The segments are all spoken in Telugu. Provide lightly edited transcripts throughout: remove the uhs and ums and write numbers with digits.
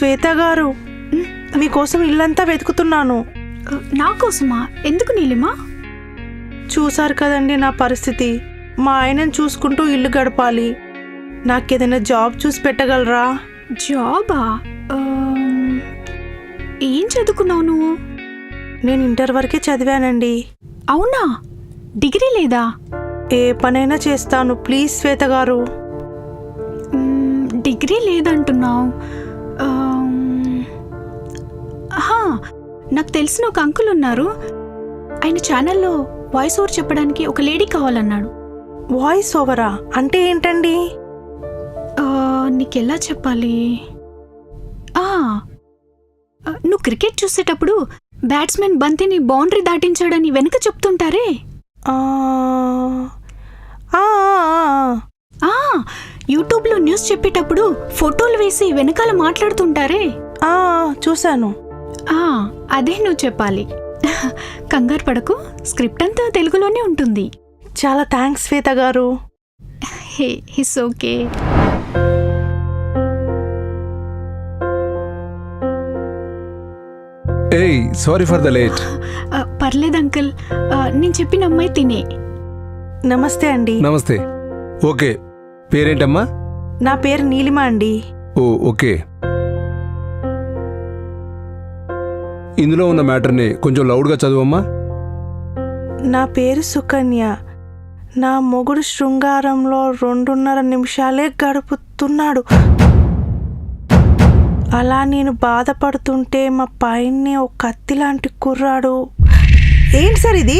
శ్వేత గారు, మీకోసం ఇల్లంతా వెతుకుతున్నాను. నా కోసమా? ఎందుకు నీలిమా? చూసారు కదండి నా పరిస్థితి. మా ఆయనను చూసుకుంటూ ఇల్లు గడపాలి. నాకేదైనా జాబ్ చూసి పెట్టగలరా? జాబా? ఏం చదువుకున్నావు నువ్వు? నేను ఇంటర్ వరకే చదివానండి. అవునా? డిగ్రీ లేదా? ఏ పనైనా చేస్తాను, ప్లీజ్ శ్వేత గారు. డిగ్రీ లేదంటున్నావు. నాకు తెలిసిన ఒక అంకుల్ ఉన్నారు. ఆయన ఛానల్లో వాయిస్ ఓవర్ చెప్పడానికి ఒక లేడీ కావాలన్నాడు. వాయిస్ ఓవరా అంటే ఏంటండి? నీకెలా చెప్పాలి? నువ్వు క్రికెట్ చూసేటప్పుడు బ్యాట్స్మెన్ బంతిని బౌండరీ దాటించాడని వెనక చెప్తుంటారే. యూట్యూబ్లో న్యూస్ చెప్పేటప్పుడు ఫోటోలు వేసి వెనకాల మాట్లాడుతుంటారే. చూశాను. అదే నువ్వు చెప్పాలి. కంగారు పడకు, స్క్రిప్ట్ అంతా తెలుగులోనే ఉంటుంది. చాలా థ్యాంక్స్ శ్వేత గారు. It's okay. ఏయ్, సారీ ఫర్ ద లేట్. పర్లేదు అంకుల్, నేను చెప్పిన అమ్మాయి తినే. నమస్తే అండి. నమస్తే. ఓకే, పేరేంటమ్మా? నా పేరు నీలిమ అండి. ఓ ఓకే. ఇందులో ఉన్న మ్యాటర్ని కొంచెం లౌడ్గా చదువమ్మా. నా పేరు సుకన్య. నా మొగుడు శృంగారంలో 2.5 నిమిషాలే గడుపుతున్నాడు. అలా నేను బాధపడుతుంటే మా పైనే ఒక కత్తి లాంటి కుర్రాడు. ఏంటి సార్ ఇది?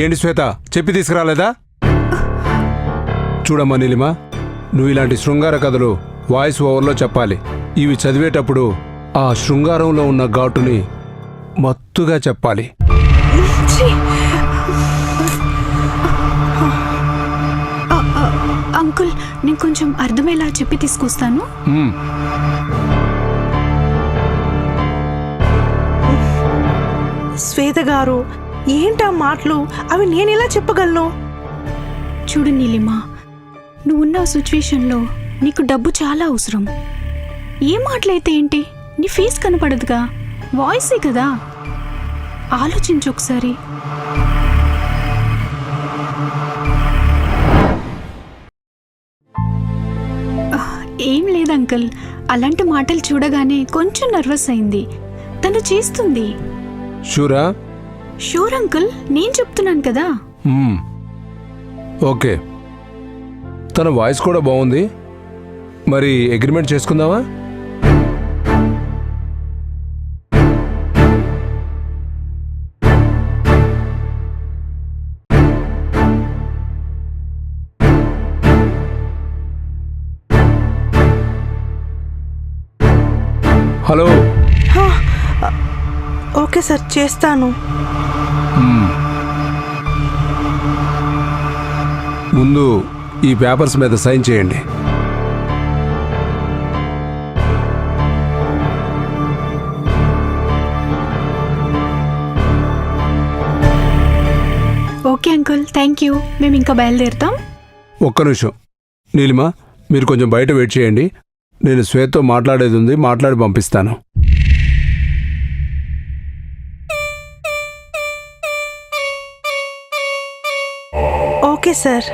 ఏంటి శ్వేత, చెప్పి తీసుకురాలేదా? చూడమ్మా నీలిమా, నువ్వు ఇలాంటి శృంగార కథలు వాయిస్ ఓవర్లో చెప్పాలి. ఇవి చదివేటప్పుడు ఆ శృంగారంలో ఉన్న ఘాటుని మత్తుగా చెప్పాలి. అంకుల్, నేను కొంచెం అర్థమయ్యేలా చెప్పి తీసుకొస్తాను. శ్వేత గారు, ఏంటా మాటలు? అవి నేను ఎలా చెప్పగలను? చూడు నీలిమా, నువ్వున్న సిచ్యువేషన్లో నీకు డబ్బు చాలా అవసరం. ఏ మాటలైతే ఏంటి, నీ ఫేస్ కనపడదుగా, వాయిసే కదా. ఆలోచించు ఒకసారి. ఏం లేదు అంకుల్, అలాంటి మాటలు చూడగానే కొంచెం నర్వస్ అయింది. తను చేస్తుంది. షూరా? షూర్ అంకుల్, నేను చెప్తున్నాను కదా. ఓకే, తన వాయిస్ కూడా బాగుంది. మరి అగ్రిమెంట్ చేసుకుందామా? హలో. ఓకే సార్, చేస్తాను. ముందు ఈ పేపర్స్ మీద సైన్ చేయండి. Okay uncle, thank you. మేము ఇంకా బయలుదేరుతాం. ఒక్క నిమిషం నీలిమా, మీరు కొంచెం బయట వెయిట్ చేయండి. నేను శ్వేతతో మాట్లాడేది ఉంది, మాట్లాడి పంపిస్తాను. Okay sir.